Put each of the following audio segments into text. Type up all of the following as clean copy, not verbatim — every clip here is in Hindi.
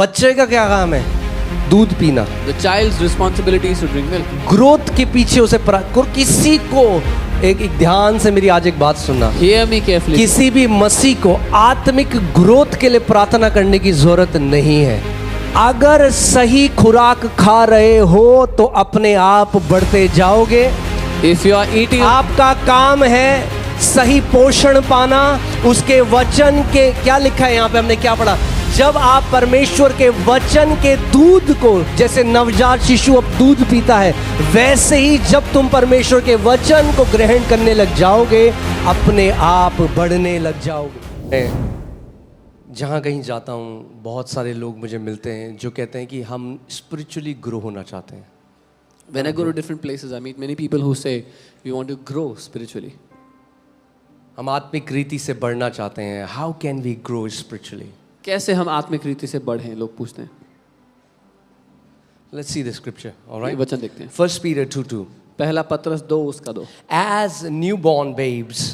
बच्चे का क्या काम है? दूध पीना। The child's responsibility is to drink milk. Growth के पीछे उसे किसी को एक ध्यान से मेरी आज एक बात सुनना, Hear me carefully. किसी भी मसीह को आत्मिक ग्रोथ के लिए प्रार्थना करने की जरूरत नहीं है। अगर सही खुराक खा रहे हो तो अपने आप बढ़ते जाओगे। If you are eating, आपका काम है सही पोषण पाना। उसके वचन के क्या लिखा है यहाँ पे, हमने क्या पढ़ा? जब आप परमेश्वर के वचन के दूध को, जैसे नवजात शिशु अब दूध पीता है, वैसे ही जब तुम परमेश्वर के वचन को ग्रहण करने लग जाओगे, अपने आप बढ़ने लग जाओगे। मैं जहाँ कहीं जाता हूँ, बहुत सारे लोग मुझे मिलते हैं जो कहते हैं कि हम स्पिरिचुअली ग्रो होना चाहते हैं। when I go to different places, I meet many people who say we want to grow spiritually. हम आत्मिक रीति से बढ़ना चाहते हैं। How can we grow spiritually? कैसे हम आत्मिक रीति से बढ़ें, लोग पूछते हैं। Let's see the scripture, all right? ये वचन देखते हैं। 1 Peter 2:2. पहला पत्रस 2 उसका 2। As newborn babes,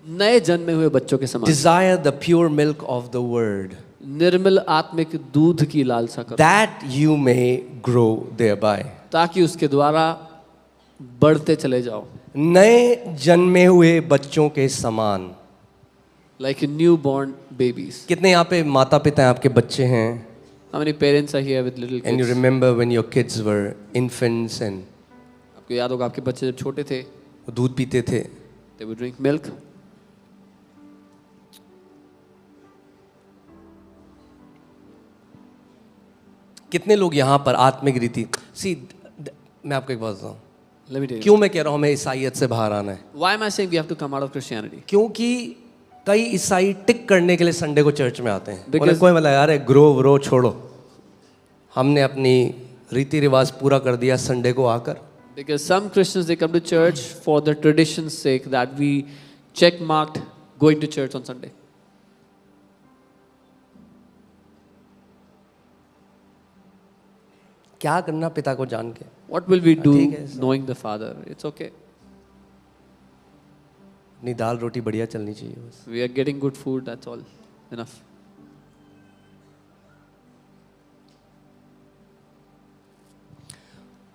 नए जन्मे हुए बच्चों के समान desire the pure milk of the word, निर्मल आत्मिक दूध की लालसा करो, that you may grow thereby. ताकि उसके द्वारा बढ़ते चले जाओ। नए जन्मे हुए बच्चों के समान। Like new born babies. कितने यहाँ पे माता पिता हैं, आपके बच्चे हैं? How many parents are here with little And you kids? remember when your kids were infants and आपको याद होगा आपके बच्चे जब छोटे थे, वो दूध पीते थे। they would drink milk. कितने लोग यहाँ पर आत्मिक रीति मैं आपको एक बात बताऊँ, Let me tell you. क्यों मैं कह रहा हूँ हमें ईसाइयत से बाहर आना है? Why am I saying we have to come out of Christianity? क्योंकि कई ईसाई टिक करने के लिए संडे को चर्च में आते हैं। Because- उन्हें कोई मतलब यार ग्रो व्रो छोड़ो, हमने अपनी रीति रिवाज पूरा कर दिया संडे को आकर। Because some Christians they come to church for the tradition's sake that we check marked going to church on Sunday. क्या करना पिता को जान के? What will we do ठीक है, so- knowing the Father? It's okay. अपनी दाल रोटी बढ़िया चलनी चाहिए बस। We are getting good food, that's all. Enough.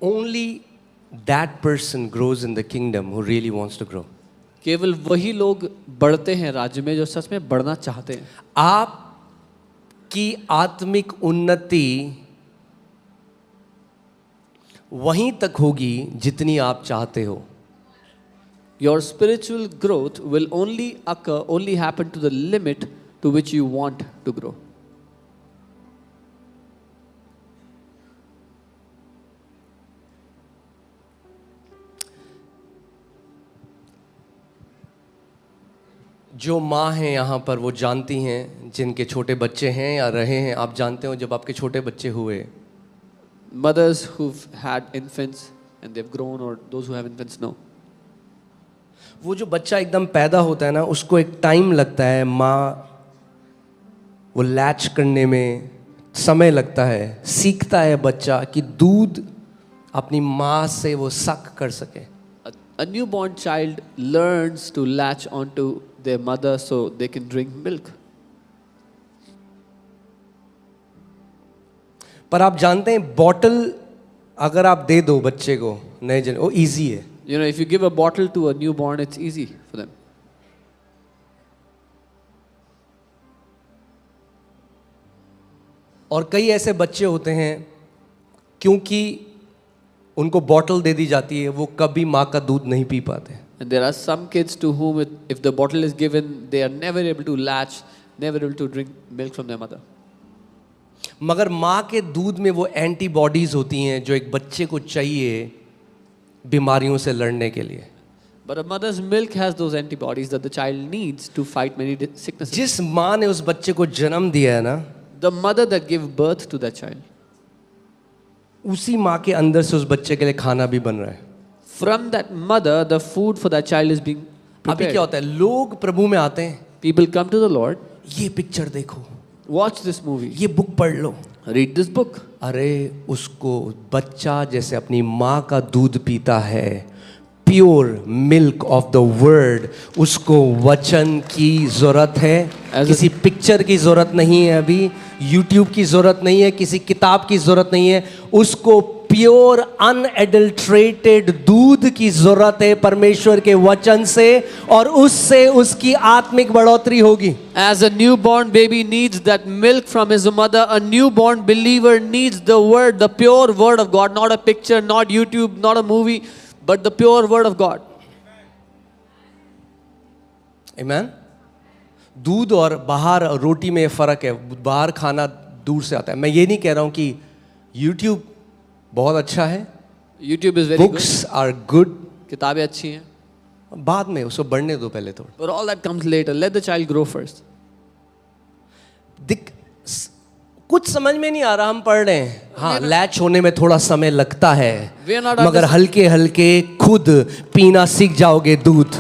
Only that person grows in the kingdom who really wants to grow. केवल वही लोग बढ़ते हैं राज्य में जो सच में बढ़ना चाहते हैं। आपकी आत्मिक उन्नति वहीं तक होगी जितनी आप चाहते हो। Your spiritual growth will only happen to the limit to which you want to grow. जो माँ हैं यहाँ पर वो जानती हैं, जिनके छोटे बच्चे हैं या रहे हैं, आप जानते हो जब आपके छोटे बच्चे हुए, Mothers who've had infants and they've grown, or those who have infants know. वो जो बच्चा एकदम पैदा होता है ना, उसको एक टाइम लगता है, माँ वो लैच करने में समय लगता है, सीखता है बच्चा कि दूध अपनी माँ से वो सक कर सके। A newborn child learns to latch onto their mother so they can drink milk. पर आप जानते हैं बॉटल अगर आप दे दो बच्चे को नए जन, वो इजी है। You know, if you give a bottle to a newborn, it's easy for them. और कई ऐसे बच्चे होते हैं क्योंकि उनको बॉटल दे दी जाती है, वो कभी माँ का दूध नहीं पी पाते। And there are some kids to whom, if the bottle is given, they are never able to latch, never able to drink milk from their mother. मगर माँ के दूध में वो एंटीबॉडीज होती हैं जो एक बच्चे को चाहिए बीमारियों से लड़ने के लिए। But a mother's milk has those antibodies that the child needs to fight many sicknesses. जिस माँ ने उस बच्चे को जन्म दिया है ना, The mother that gave birth to that child, उसी माँ के अंदर से उस बच्चे के लिए खाना भी बन रहा है। from that mother, the food for that child is being अभी क्या prepared. होता है, लोग प्रभु में आते हैं, People come to the Lord, ये पिक्चर देखो, watch this movie, ये बुक पढ़ लो। read this book. अरे उसको बच्चा जैसे अपनी माँ का दूध पीता है, pure milk of the word, उसको वचन की जरूरत है। किसी पिक्चर की जरूरत नहीं है, अभी यूट्यूब की जरूरत नहीं है, किसी किताब की जरूरत नहीं है, उसको प्योर अनएडल्ट्रेटेड दूध की जरूरत है परमेश्वर के वचन से, और उससे उसकी आत्मिक बढ़ोतरी होगी। As a newborn baby needs that milk from his mother, a newborn believer needs the word, the pure word of God, not a picture, not YouTube, not a movie, but the pure word of God. Amen? दूध और बाहर रोटी में फर्क है, बाहर खाना दूर से आता है। मैं ये नहीं कह रहा हूं कि YouTube बहुत अच्छा है, YouTube is very books are good, good. किताबें अच्छी हैं. बाद में उसको बढ़ने दो पहले थोड़ा। But all that comes later. Let the child grow first. कुछ समझ में नहीं आ रहा, हम पढ़ रहे हैं, हाँ लैच होने में थोड़ा समय लगता है, We are not मगर हल्के हल्के खुद पीना सीख जाओगे दूध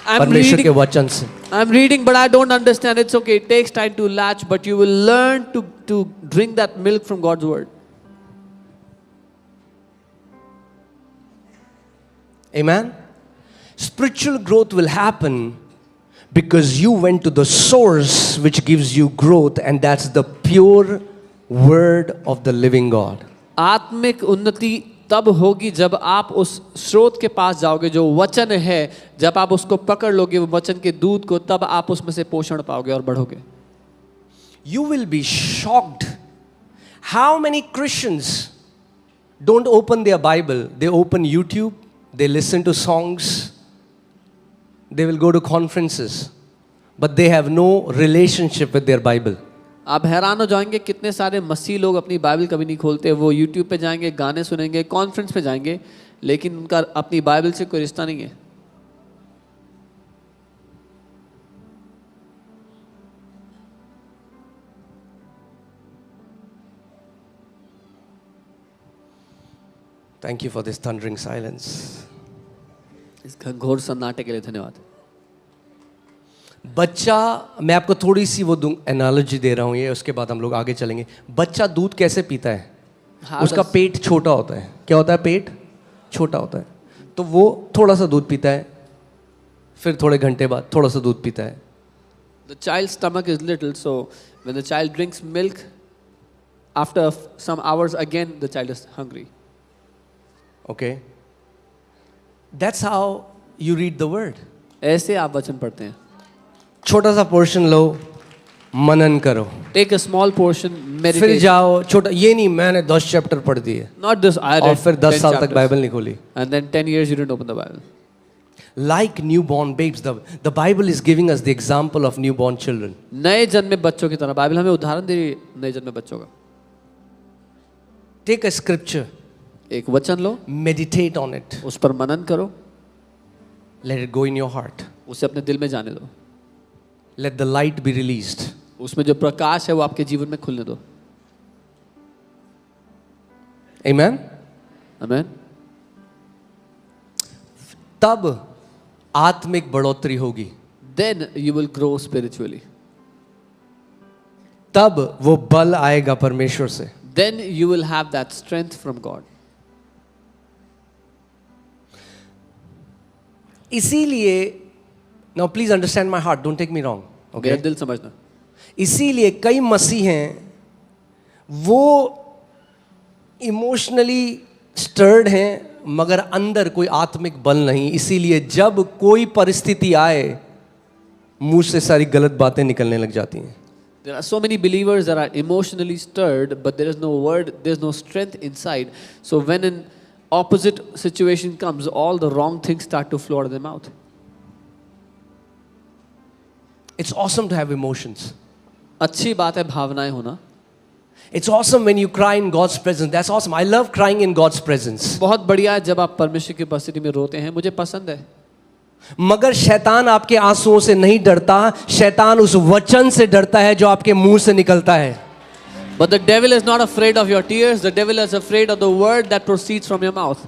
परमेश्वर के वचन से। I'm reading, but I don't understand. It's okay. It takes time to latch, but you will learn to drink that milk from God's word. Amen? Spiritual growth will happen because you went to the source which gives you growth, and that's the pure word of the living God. आत्मिक उन्नति तब होगी जब आप उस स्रोत के पास जाओगे जो वचन है, जब आप उसको पकड़ लोगे वो वचन के दूध को, तब आप उसमें से पोषण पाओगे और बढ़ोगे। You will be shocked how many Christians don't open their Bible. They open YouTube, they listen to songs, they will go to conferences, but they have no relationship with their Bible. आप हैरान हो जाएंगे कितने सारे मसीह लोग अपनी बाइबल कभी नहीं खोलते। वो यूट्यूब पे जाएंगे, गाने सुनेंगे, कॉन्फ्रेंस पे जाएंगे, लेकिन उनका अपनी बाइबल से कोई रिश्ता नहीं है। Thank you for this thundering silence. इस घनघोर सन्नाटे के लिए धन्यवाद। बच्चा, मैं आपको थोड़ी सी वो एनालॉजी दे रहा हूँ ये, उसके बाद हम लोग आगे चलेंगे। बच्चा दूध कैसे पीता है? उसका पेट छोटा होता है। क्या होता है? पेट छोटा होता है, तो वो थोड़ा सा दूध पीता है, फिर थोड़े घंटे बाद थोड़ा सा दूध पीता है। The child's stomach is little, so when the child drinks milk, after some hours again the child is hungry. Okay, that's how you read the word. ऐसे आप वचन पढ़ते हैं। छोटा सा पोर्शन लो, मनन करो, Take a small portion, meditate. फिर जाओ। छोटा ये नहीं मैंने 10 चैप्टर पढ़ दिए Not this, I read और फिर 10 10 साल तक chapters. बाइबल नहीं खोली। And then 10 years you didn't open the Bible. Like newborn babes, the Bible is giving us the example of newborn children. नए जन्मे बच्चों की तरह बाइबल हमें उदाहरण दे रही है नए जन्मे बच्चों का। Take a scripture, एक वचन लो, meditate on it, उस पर मनन करो, let it go in your heart, उसे अपने दिल में जाने दो, let the light be released. उसमें जो प्रकाश है वो आपके जीवन में खुलने दो। Amen? आमीन। तब आत्मिक बढ़ोतरी होगी, Then you will grow spiritually. तब वो बल आएगा परमेश्वर से। Then you will have that strength from God. इसीलिए, now please understand my heart, don't take me wrong, मेरा okay? दिल समझना। इसीलिए कई मसीह हैं, वो इमोशनली स्टर्ड हैं मगर अंदर कोई आत्मिक बल नहीं। इसीलिए जब कोई परिस्थिति आए, मुंह से सारी गलत बातें निकलने लग जाती हैं। There are so many believers that are emotionally stirred, but there is no word, there is no strength inside. So when an opposite situation comes, all the wrong things start to flow out of their mouth. It's awesome to have emotions. अच्छी बात है भावनाएं होना। It's awesome when you cry in God's presence. That's awesome. I love crying in God's presence. बहुत बढ़िया है जब आप परमेश्वर की उपस्थिति में रोते हैं, मुझे पसंद है। मगर शैतान आपके आंसुओं से नहीं डरता, शैतान उस वचन से डरता है जो आपके मुंह से निकलता है। But the devil is not afraid of your tears, the devil is afraid of the word that proceeds from your mouth.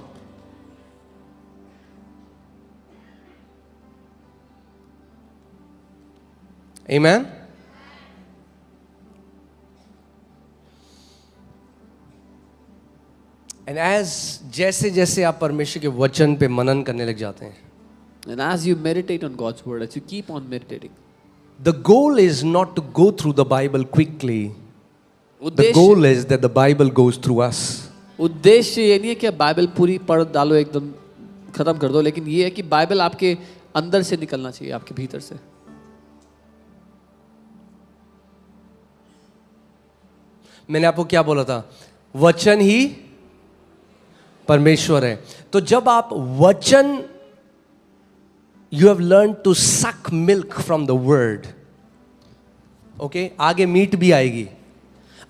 Amen? And as जैसे जैसे आप परमेश्वर के वचन पे मनन करने लग जाते हैं, And as you meditate on God's word, as you keep on meditating, the goal is not to go through the Bible quickly. The उद्देश्य goal is that the Bible goes through us. उद्देश्य ये नहीं है कि आप बाइबल पूरी पढ़ डालो एकदम खत्म कर दो, लेकिन ये है कि बाइबल आपके अंदर से निकलना चाहिए, आपके भीतर से. मैंने आपको क्या बोला था? वचन ही परमेश्वर है. तो जब आप वचन, you have learned to suck milk from the word. Okay, आगे मीट भी आएगी,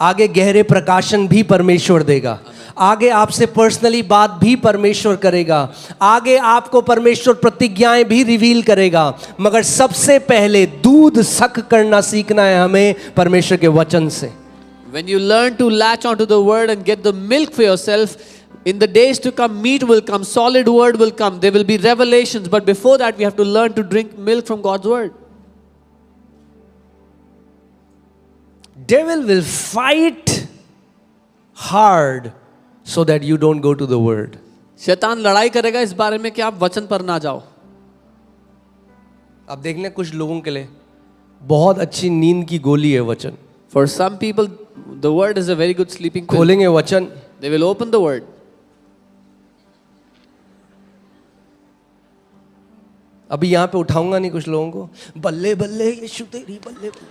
आगे गहरे प्रकाशन भी परमेश्वर देगा, आगे आपसे पर्सनली बात भी परमेश्वर करेगा, आगे आपको परमेश्वर प्रतिज्ञाएं भी रिवील करेगा. मगर सबसे पहले दूध सक करना सीखना है हमें परमेश्वर के वचन से. When you learn to latch onto the word and get the milk for yourself, in the days to come, meat will come, solid word will come, there will be revelations, but before that we have to learn to drink milk from God's word. Devil will fight hard so that you don't go to the word. शैतान लड़ाई करेगा इस बारे में कि आप वचन पर ना जाओ. अब देखने कुछ लोगों के लिए बहुत अच्छी नींद की गोली है वचन. For some people, the word is a very good sleeping pill. खोलेंगे वचन, They will open the word. अभी यहाँ पे उठाऊंगा नहीं कुछ लोगों को, बल्ले बल्ले यीशु तेरी बल्ले बल्ले,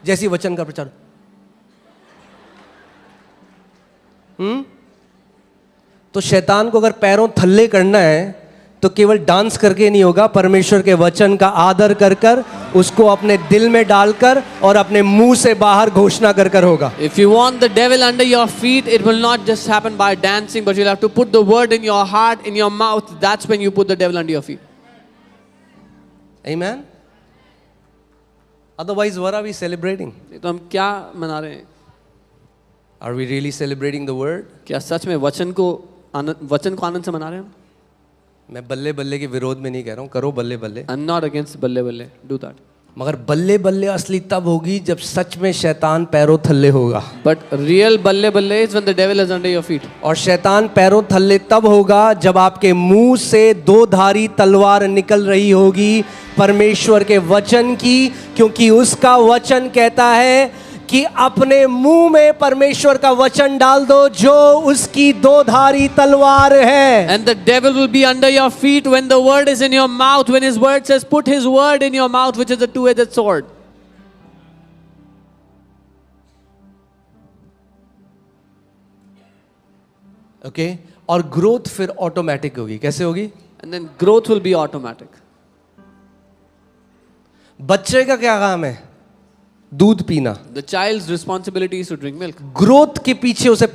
जैसी वचन का प्रचार. तो शैतान को अगर पैरों थल्ले करना है तो केवल डांस करके नहीं होगा, परमेश्वर के वचन का आदर कर कर उसको अपने दिल में डालकर और अपने मुंह से बाहर घोषणा कर कर होगा. If you want the devil under your feet, it will not just happen by dancing, but you'll have to put the word in your heart, in your mouth. That's when you put the devil under your feet. Amen. Otherwise, what are we celebrating? तो हम क्या मना रहे हैं? Are we really celebrating the word? क्या सच में वचन को आनंद से मना रहे हैं हम? मैं बल्ले बल्ले के विरोध में नहीं कह रहा हूँ, करो बल्ले बल्ले. I'm not against बल्ले बल्ले. Do that. मगर बल्ले बल्ले असली तब होगी जब सच में शैतान पैरों थल्ले होगा. But real बल्ले बल्ले is when the devil is under your feet. और शैतान पैरों थल्ले तब होगा जब आपके मुंह से दो धारी तलवार निकल रही होगी परमेश्वर के वचन की, क्योंकि उसका वचन कहता है कि अपने मुंह में परमेश्वर का वचन डाल दो जो उसकी दो धारी तलवार है. And the devil will be under your feet when the word is in your mouth, when his word says put his word in your mouth, which is a two-edged sword. Okay, और ग्रोथ फिर ऑटोमेटिक होगी. कैसे होगी? And then growth will be automatic. बच्चे का क्या काम है? दूध पीना. The child's responsibility is to drink milk. Growth के पीछे उसे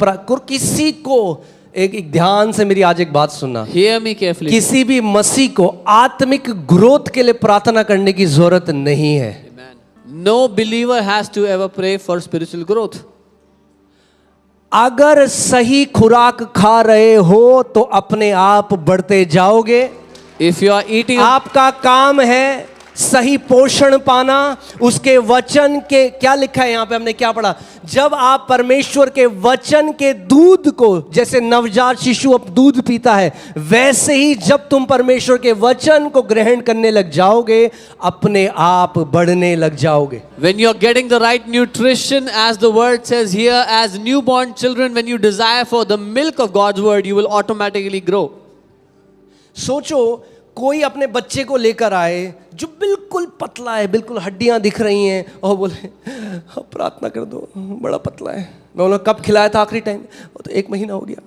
किसी को एक ध्यान से मेरी आज एक बात सुनना. Hear me carefully. किसी भी मसीह को आत्मिक ग्रोथ के लिए प्रार्थना करने की जरूरत नहीं है. Amen. No believer has to ever pray for spiritual growth. अगर सही खुराक खा रहे हो तो अपने आप बढ़ते जाओगे. If you are eating, आपका काम है सही पोषण पाना. उसके वचन के क्या लिखा है यहाँ पे, हमने क्या पढ़ा? जब आप परमेश्वर के वचन के दूध को, जैसे नवजात शिशु अब दूध पीता है, वैसे ही जब तुम परमेश्वर के वचन को ग्रहण करने लग जाओगे अपने आप बढ़ने लग जाओगे. when you are getting the right nutrition, as the word says here, as newborn children, when you desire for the milk of God's word, you will automatically grow. सोचो कोई अपने बच्चे को लेकर आए जो बिल्कुल पतला है, बिल्कुल हड्डियां दिख रही हैं, और बोले प्रार्थना कर दो, बड़ा पतला है. मैं बोला कब खिलाया था आखिरी टाइम? वो तो 1 महीना हो गया.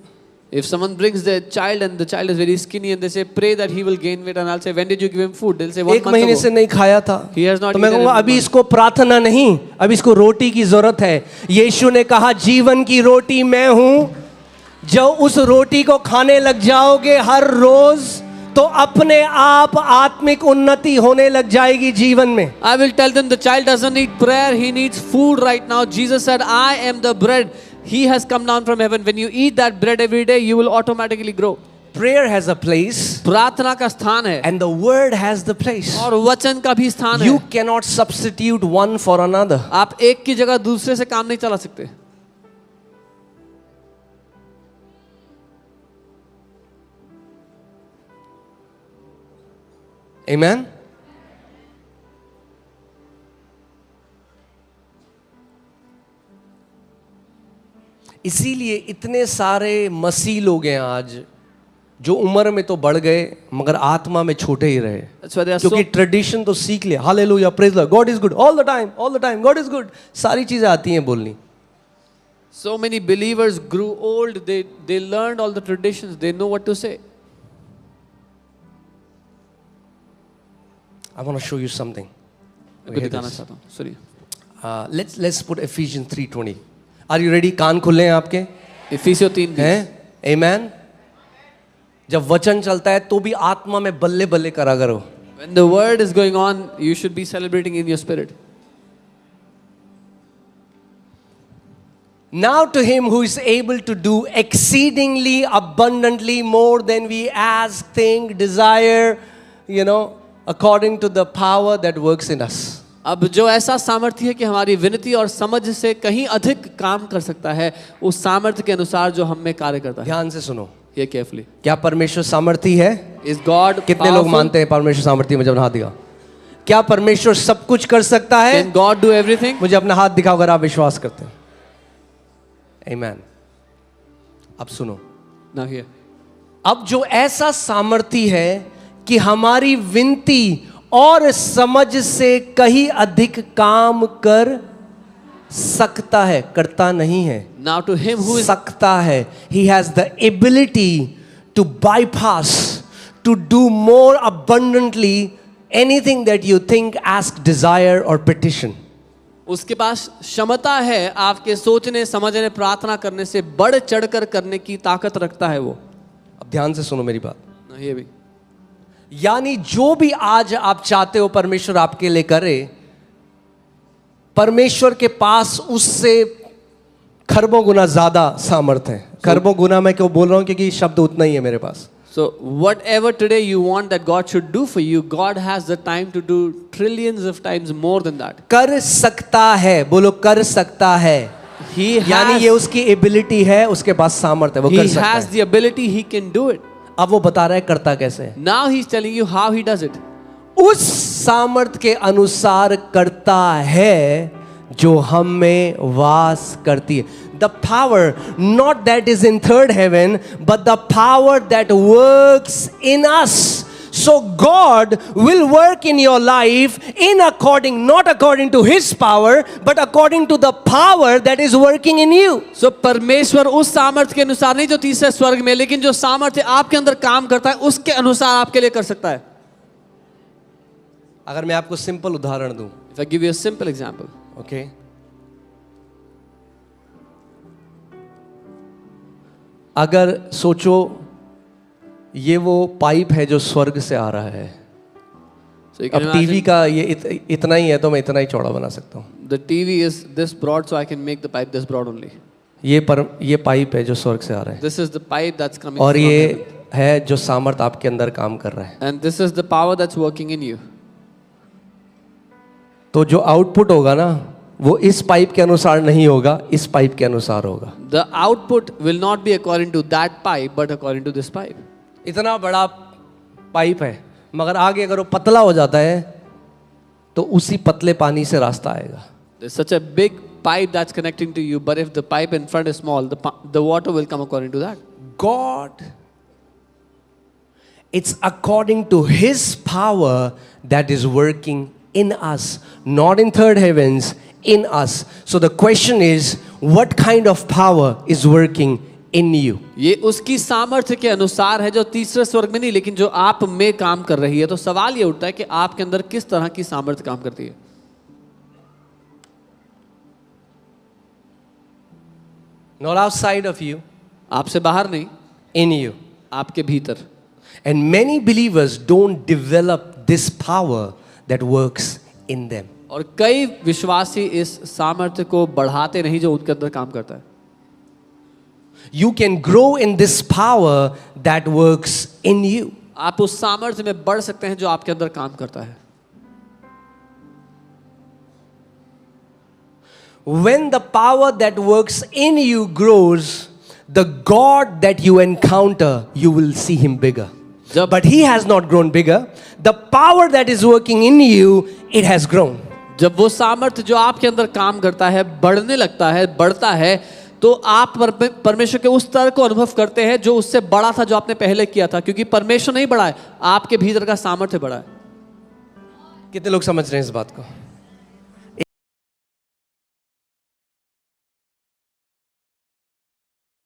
If someone brings their child and the child is very skinny and they say pray that he will gain weight, and I'll say when did you give him food? They'll say 1 1 month महीने ago. से नहीं खाया था. He has not तो मैं eaten कहूँगा in 1 अभी month. इसको प्रार्थना नहीं, अभी इसको रोटी की जरूरत है. यीशु ने कहा जीवन की रोटी मैं हूँ. जो उस रोटी को खाने लग जाओगे हर रोज तो अपने आप आत्मिक उन्नति होने लग जाएगी जीवन में. I will tell them the child doesn't need prayer, he needs food right now. Jesus said, I am the bread. He has come down from heaven. When you eat that bread every day, you will automatically grow. Prayer has a place प्रार्थना का स्थान है and the word has the place. और वचन का भी स्थान है. You cannot substitute one for another. आप एक की जगह दूसरे से काम नहीं चला सकते. Amen? इसीलिए इतने सारे मसीह लोग हैं आज जो उम्र में तो बढ़ गए मगर आत्मा में छोटे ही रहे, That's why there are क्योंकि ट्रेडिशन तो सीख लिया. Hallelujah, praise the Lord, God is good all the time, God is good. सारी चीजें आती हैं बोलनी. so many believers grew old. They learned all the traditions. They know what to say. I want to show you something. मैं दिखाना चाहता हूँ. Sorry. Let's put Ephesians 3:20. Are you ready? कान खुले हैं आपके? इफिसियों 3:20. हैं? Amen. जब वचन चलता है तो भी आत्मा में बल्ले बल्ले करा करो. When the word is going on, you should be celebrating in your spirit. Now to him who is able to do exceedingly abundantly more than we ask, think, desire, according to the power that works in us. अब जो ऐसा सामर्थ्य है कि हमारी विनती और समझ से कहीं अधिक काम कर सकता है, उस सामर्थ्य के अनुसार जो हम में कार्य करता है. ध्यान से सुनो. ये केयरफुली. क्या परमेश्वर सामर्थी है? Is God कितने लोग मानते हैं परमेश्वर सामर्थी? मुझे अपना हाथ दिखाओ. क्या परमेश्वर सब कुछ कर सकता है? Can God do everything? मुझे अपना हाथ दिखाओ अगर आप विश्वास करते हैं. Amen. अब सुनो. Now here. अब जो ऐसा सामर्थी है कि हमारी विनती और समझ से कहीं अधिक काम कर सकता है, करता नहीं है. Now to him who is सकता है. He has the ability to bypass, to do more abundantly anything that you think, ask, desire or petition. उसके पास क्षमता है आपके सोचने, समझने, प्रार्थना करने से बढ़ चढ़कर करने की ताकत रखता है वो. अब ध्यान से सुनो मेरी बात. Now here भी. यानी जो भी आज आप चाहते हो परमेश्वर आपके लिए करे, परमेश्वर के पास उससे खरबों गुना ज्यादा सामर्थ है. खरबों गुना मैं क्यों बोल रहा हूं? क्योंकि शब्द उतना ही है मेरे पास. So whatever today you want that God should do for you, God has the time to do trillions of times more than that. कर सकता है. बोलो कर सकता है. He यानी has, ये उसकी एबिलिटी है, उसके पास सामर्थ है, वो कर he सकता has है. the ability, he can do it. अब वो बता रहा है करता कैसे है. Now he's telling you how he does it. उस सामर्थ के अनुसार करता है जो हम में वास करती है. The power, not that is in third heaven, but the power that works in us. So God will work in your life not according to His power, but according to the power that is working in you. So परमेश्वर उस सामर्थ्य के अनुसार नहीं जो तीसरे स्वर्ग में, लेकिन जो सामर्थ्य आपके अंदर काम करता है उसके अनुसार आपके लिए कर सकता है. अगर मैं आपको सिंपल उदाहरण दूं, If I give you a simple example. Okay, अगर सोचो ये वो पाइप है जो स्वर्ग से आ रहा है. So you can अब टीवी imagine का ये इतना ही है तो मैं इतना ही चौड़ा बना सकता हूँ. the TV is this broad, so I can make the pipe this broad only. ये पाइप है जो स्वर्ग से आ रहा है, This is the pipe that's coming और from ये heaven. है जो सामर्थ आपके अंदर काम कर रहा है. And this is the power that's working in you. तो जो आउटपुट होगा ना वो इस पाइप के अनुसार नहीं होगा, इस पाइप के अनुसार होगा. The output will not be according to that pipe, but according to this pipe. इतना बड़ा पाइप है मगर आगे अगर वो पतला हो जाता है तो उसी पतले पानी से रास्ता आएगा. There's such a big pipe that's connecting to you, but if the pipe in front is small, the water will come according to that. God, it's according to His power that is working in us, not in third heavens, in us. So the question is, what kind of power is working in you? ये उसकी सामर्थ्य के अनुसार है जो तीसरे स्वर्ग में नहीं, लेकिन जो आप में काम कर रही है. तो सवाल ये उठता है कि आपके अंदर किस तरह की सामर्थ्य काम करती है. Not outside of you, आपसे बाहर नहीं, in you. आपके भीतर. And many believers don't develop this power that works in them. और कई विश्वासी इस सामर्थ्य को बढ़ाते नहीं जो उनके अंदर काम करता है. You can grow in this power that works in you. आप उस सामर्थ्य में बढ़ सकते हैं जो आपके अंदर काम करता है. When the power that works in you grows, the God that you encounter, you will see Him bigger. But he has not grown bigger. The power that is working in you, it has grown. जब वो सामर्थ्य जो आपके अंदर काम करता है बढ़ने लगता है, बढ़ता है, तो आप परमेश्वर के उस स्तर को अनुभव करते हैं जो उससे बड़ा था जो आपने पहले किया था, क्योंकि परमेश्वर नहीं बढ़ा है, आपके भीतर का सामर्थ्य बढ़ा है। कितने लोग समझ रहे हैं इस बात को?